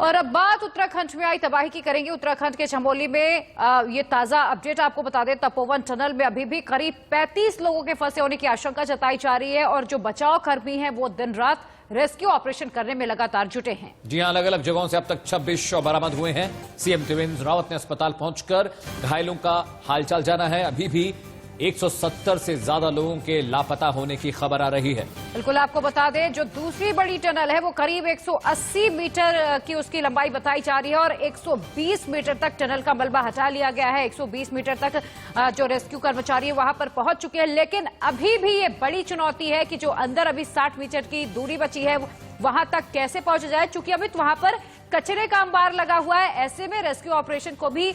और अब बात उत्तराखंड में आई तबाही की करेंगे। उत्तराखंड के चमोली में ये ताजा अपडेट आपको बता दें, तपोवन टनल में अभी भी करीब 35 लोगों के फंसे होने की आशंका जताई जा रही है और जो बचाव कर्मी हैं वो दिन रात रेस्क्यू ऑपरेशन करने में लगातार जुटे हैं। जी हां, अलग अलग जगहों से अब तक 26 शव बरामद हुए हैं। सीएम त्रिवेंद्र रावत ने अस्पताल पहुंचकर घायलों का हालचाल जाना है। अभी भी 170 से ज्यादा लोगों के लापता होने की खबर आ रही है। बिल्कुल, आपको बता दें जो दूसरी बड़ी टनल है वो करीब 180 मीटर की उसकी लंबाई बताई जा रही है और 120 मीटर तक टनल का मलबा हटा लिया गया है। 120 मीटर तक जो रेस्क्यू कर्मचारी है वहां पर पहुंच चुके हैं, लेकिन अभी भी ये बड़ी चुनौती है कि जो अंदर अभी 60 मीटर की दूरी बची है वहां तक कैसे पहुंचा जाए, चूंकि अभी वहां पर कचरे का अंबार लगा हुआ है। ऐसे में रेस्क्यू ऑपरेशन को भी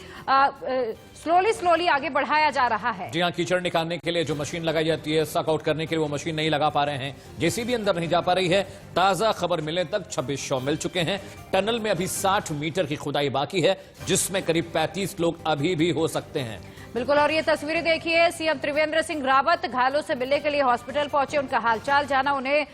स्लोली आगे बढ़ाया जा रहा है। जी हां, कीचड़ निकालने के लिए जो मशीन लगाई जाती है, सक आउट करने के लिए वो मशीन नहीं लगा पा रहे हैं। जेसीबी अंदर नहीं जा पा रही है। ताजा खबर मिलने तक 26 शव मिल चुके हैं। टनल में अभी 60 मीटर की खुदाई बाकी है, जिसमें करीब 35 लोग अभी भी हो सकते हैं। बिल्कुल, और ये तस्वीरें देखिए, सीएम त्रिवेंद्र सिंह रावत घायलों से मिलने के लिए हॉस्पिटल पहुंचे, उनका हालचाल जाना, उन्हें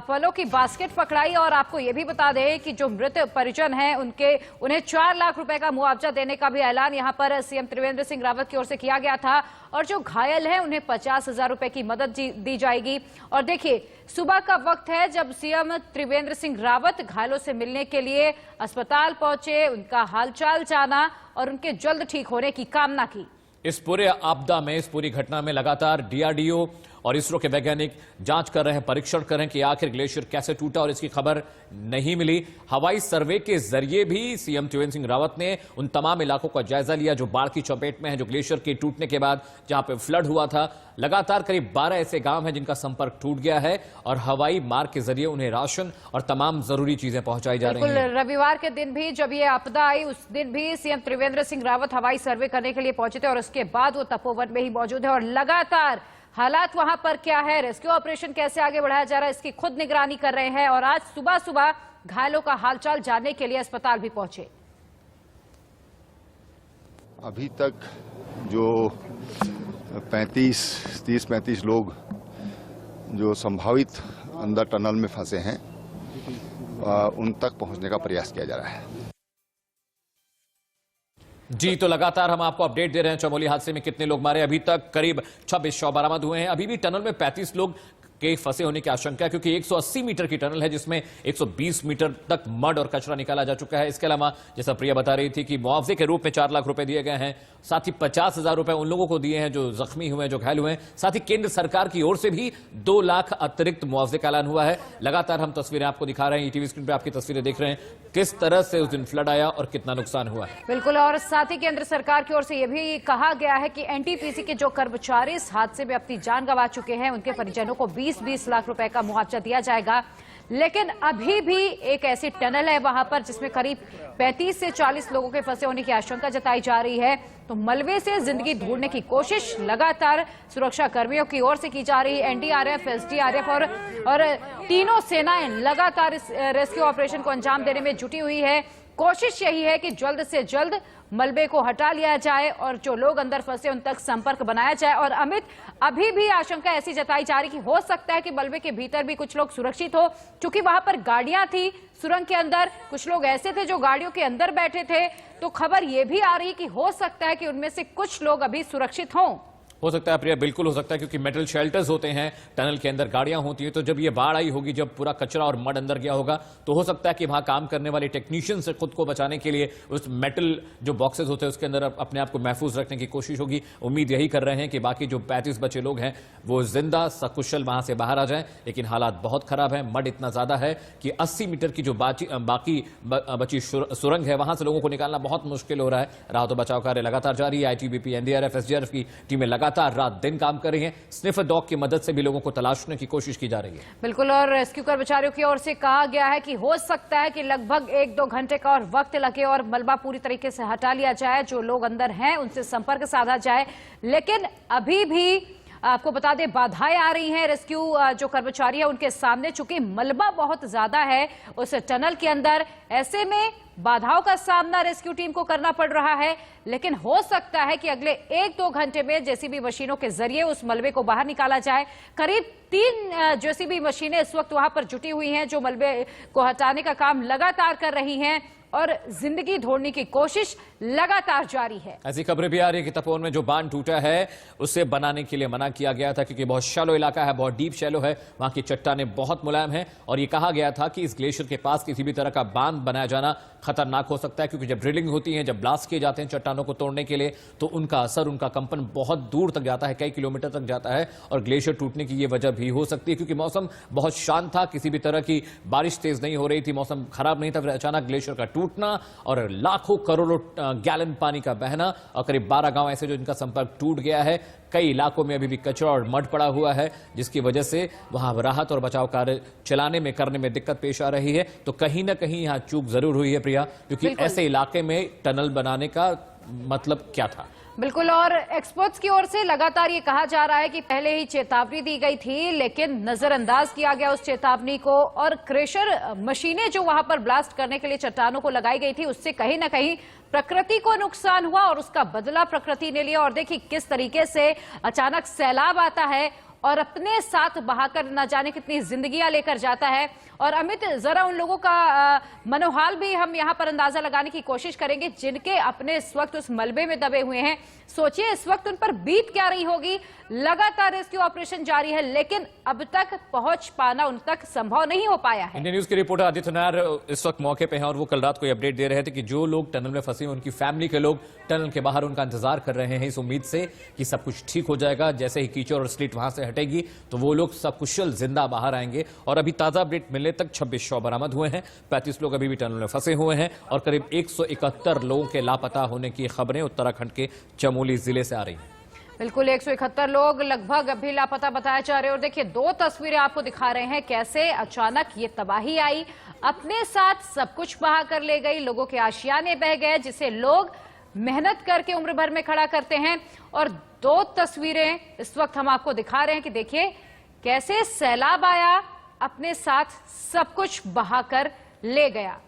फलों की बास्केट पकड़ाई और आपको ये भी बता दें कि जो मृत परिजन हैं उन्हें 4 लाख रुपए का मुआवजा देने का भी ऐलान यहां पर सीएम त्रिवेंद्र सिंह रावत की ओर से किया गया था और जो घायल हैं उन्हें 50,000 रुपए की मदद दी जाएगी। और देखिए, सुबह का वक्त है जब सीएम त्रिवेंद्र सिंह रावत घायलों से मिलने के लिए अस्पताल पहुंचे, उनका हालचाल जाना और उनके जल्द ठीक होने की कामना की। इस पूरे आपदा में, इस पूरी घटना में लगातार डीआरडीओ और इसरो के वैज्ञानिक जांच कर रहे हैं, परीक्षण कर रहे हैं कि आखिर ग्लेशियर कैसे टूटा और इसकी खबर नहीं मिली। हवाई सर्वे के जरिए भी सीएम त्रिवेंद्र सिंह रावत ने उन तमाम इलाकों का जायजा लिया जो बाढ़ की चपेट में है, जो ग्लेशियर के टूटने के बाद जहां पे फ्लड हुआ था। लगातार करीब 12 ऐसे गांव हैं जिनका संपर्क टूट गया है और हवाई मार्ग के जरिए उन्हें राशन और तमाम जरूरी चीजें पहुंचाई जा रही हैं। रविवार के दिन भी जब ये आपदा आई उस दिन भी सीएम त्रिवेंद्र सिंह रावत हवाई सर्वे करने के लिए पहुंचे थे और उसके बाद वो तपोवन में ही मौजूद है और लगातार हालात वहां पर क्या है, रेस्क्यू ऑपरेशन कैसे आगे बढ़ाया जा रहा है, इसकी खुद निगरानी कर रहे हैं और आज सुबह घायलों का हालचाल जानने के लिए अस्पताल भी पहुंचे। अभी तक जो 30-35 लोग जो संभावित अंदर टनल में फंसे हैं उन तक पहुंचने का प्रयास किया जा रहा है। जी, तो लगातार हम आपको अपडेट दे रहे हैं चमोली हादसे में कितने लोग मारे। अभी तक करीब 26 शव बरामद हुए हैं। अभी भी टनल में 35 लोग के फंसे होने की आशंका है क्योंकि 180 मीटर की टनल है जिसमें 120 मीटर तक मड और कचरा निकाला जा चुका है। इसके अलावा जैसा प्रिया बता रही थी कि मुआवजे के रूप में 4 लाख रुपए दिए गए हैं, साथ ही 50,000 रुपए उन लोगों को दिए हैं जो जख्मी हुए हैं, जो घायल हुए हैं। साथ ही केंद्र सरकार की ओर से भी 2 लाख अतिरिक्त मुआवजे का ऐलान हुआ है। लगातार हम तस्वीरें आपको दिखा रहे हैं, ईटीवी स्क्रीन पर आपकी तस्वीरें देख रहे हैं किस तरह से उस दिन फ्लड आया और कितना नुकसान हुआ है। बिल्कुल, और साथ ही केंद्र सरकार की ओर से यह भी कहा गया है कि एनटीपीसी के जो कर्मचारी इस हादसे में अपनी जान गंवा चुके हैं उनके परिजनों को 20-20 लाख रुपए का मुआवजा दिया जाएगा। लेकिन अभी भी एक ऐसी टनल है वहां पर जिसमें करीब 35 से 40 लोगों के फंसे होने की आशंका जताई जा रही है। तो मलबे से जिंदगी ढूंढने की कोशिश लगातार सुरक्षा कर्मियों की ओर से की जा रही है। एनडीआरएफ, एसडीआरएफ और तीनों सेनाएं लगातार इस रेस्क्यू ऑपरेशन को अंजाम देने में जुटी हुई है। कोशिश यही है कि जल्द से जल्द मलबे को हटा लिया जाए और जो लोग अंदर फंसे उन तक संपर्क बनाया जाए। और अमित, अभी भी आशंका ऐसी जताई जा रही कि हो सकता है कि मलबे के भीतर भी कुछ लोग सुरक्षित हो, क्योंकि वहां पर गाड़ियां थी सुरंग के अंदर, कुछ लोग ऐसे थे जो गाड़ियों के अंदर बैठे थे। तो खबर यह भी आ रही कि हो सकता है कि उनमें से कुछ लोग अभी सुरक्षित हों। हो सकता है प्रिया, बिल्कुल हो सकता है क्योंकि मेटल शेल्टर्स होते हैं, टनल के अंदर गाड़ियां होती हैं। तो जब ये बाढ़ आई होगी, जब पूरा कचरा और मड अंदर गया होगा, तो हो सकता है कि वहां काम करने वाले टेक्नीशियन से खुद को बचाने के लिए उस मेटल जो बॉक्सेस होते हैं उसके अंदर अपने आप को महफूज रखने की कोशिश होगी। उम्मीद यही कर रहे हैं कि बाकी जो 35 बचे लोग हैं वो जिंदा सकुशल वहां से बाहर आ जाएं। लेकिन हालात बहुत खराब है, मड इतना ज्यादा है कि 80 मीटर की जो बाकी बची सुरंग है वहां से लोगों को निकालना बहुत मुश्किल हो रहा है। राहत और बचाव कार्य लगातार जारी है। आईटीबीपी, एनडीआरएफ, एसडीआरएफ की टीमें लगातार रात दिन काम कर रही हैं। स्निफर डॉग की मदद से भी लोगों को तलाशने की कोशिश की जा रही है। बिल्कुल, और रेस्क्यू कर्मचारियों की ओर से कहा गया है कि हो सकता है कि लगभग 1-2 घंटे का और वक्त लगे और मलबा पूरी तरीके से हटा लिया जाए, जो लोग अंदर हैं उनसे संपर्क साधा जाए। लेकिन अभी भी आपको बता दें बाधाएं आ रही हैं रेस्क्यू जो कर्मचारी है उनके सामने, चूंकि मलबा बहुत ज्यादा है उस टनल के अंदर। ऐसे में बाधाओं का सामना रेस्क्यू टीम को करना पड़ रहा है। लेकिन हो सकता है कि अगले 1-2 घंटे में जेसीबी मशीनों के जरिए उस मलबे को बाहर निकाला जाए। करीब 3 जेसीबी मशीनें इस वक्त वहां पर जुटी हुई हैं जो मलबे को हटाने का काम लगातार कर रही हैं। और जिंदगी ढूंढने की कोशिश लगातार जारी है। ऐसी खबरें भी आ रही है कि तपोवन में जो बांध टूटा है उसे बनाने के लिए मना किया गया था, क्योंकि बहुत शैलो इलाका है, बहुत डीप शैलो है, वहां की चट्टानें बहुत मुलायम है और ये कहा गया था कि इस ग्लेशियर के पास किसी भी तरह का बांध बनाया जाना खतरनाक हो सकता है, क्योंकि जब ड्रिलिंग होती है, जब ब्लास्ट किए जाते हैं चट्टानों को तोड़ने के लिए, तो उनका असर, उनका कंपन बहुत दूर तक जाता है, कई किलोमीटर तक जाता है और ग्लेशियर टूटने की यह वजह भी हो सकती है, क्योंकि मौसम बहुत शांत था, किसी भी तरह की बारिश तेज नहीं हो रही थी, मौसम खराब नहीं था, फिर अचानक ग्लेशियर का टूटना और लाखों करोड़ों गैलन पानी का बहना और करीब 12 गांव ऐसे जो इनका संपर्क टूट गया है। कई इलाकों में अभी भी कचरा और मड पड़ा हुआ है, जिसकी वजह से वहां राहत और बचाव कार्य चलाने में, करने में दिक्कत पेश आ रही है। तो कहीं ना कहीं यहां चूक जरूर हुई है प्रिया, क्योंकि ऐसे इलाके में टनल बनाने का मतलब क्या था। बिल्कुल, और एक्सपर्ट्स की ओर से लगातार ये कहा जा रहा है कि पहले ही चेतावनी दी गई थी, लेकिन नजरअंदाज किया गया उस चेतावनी को, और क्रेशर मशीनें जो वहां पर ब्लास्ट करने के लिए चट्टानों को लगाई गई थी, उससे कहीं ना कहीं प्रकृति को नुकसान हुआ और उसका बदला प्रकृति ने लिया। और देखिए किस तरीके से अचानक सैलाब आता है और अपने साथ बहाकर न जाने कितनी जिंदगियां लेकर जाता है। और अमित, जरा उन लोगों का मनोहाल भी हम यहां पर अंदाजा लगाने की कोशिश करेंगे जिनके अपने इस वक्त उस मलबे में दबे हुए हैं। सोचिए इस वक्त उन पर बीत क्या रही होगी। लगातार रेस्क्यू ऑपरेशन जारी है, लेकिन अब तक पहुंच पाना उन तक संभव नहीं हो पाया है। इंडियन न्यूज के रिपोर्टर आदित्य नायर इस वक्त मौके पे हैं और वो कल रात को ये अपडेट दे रहे थे कि जो लोग टनल में फंसे हैं, उनकी फैमिली के लोग टनल के बाहर उनका इंतजार कर रहे हैं, इस उम्मीद से कि सब कुछ ठीक हो जाएगा। जैसे ही कीचड़ और स्लिट वहां से हटेगी तो वो लोग सकुशल जिंदा बाहर आएंगे। और अभी ताजा अपडेट मिलने तक 26 शव बरामद हुए हैं, 35 लोग अभी भी टनल में फंसे हुए हैं और करीब 171 लोगों के लापता होने की खबरें उत्तराखंड के चमोली जिले से आ रही हैं। बिल्कुल, 171 लोग लगभग अभी लापता बताए जा रहे हैं। और देखिए 2 तस्वीरें आपको दिखा रहे हैं कैसे अचानक ये तबाही आई, अपने साथ सब कुछ बहा कर ले गई, लोगों के आशियाने बह गए, जिसे लोग मेहनत करके उम्र भर में खड़ा करते हैं। और 2 तस्वीरें इस वक्त हम आपको दिखा रहे हैं कि देखिए कैसे सैलाब आया, अपने साथ सब कुछ बहा कर ले गया।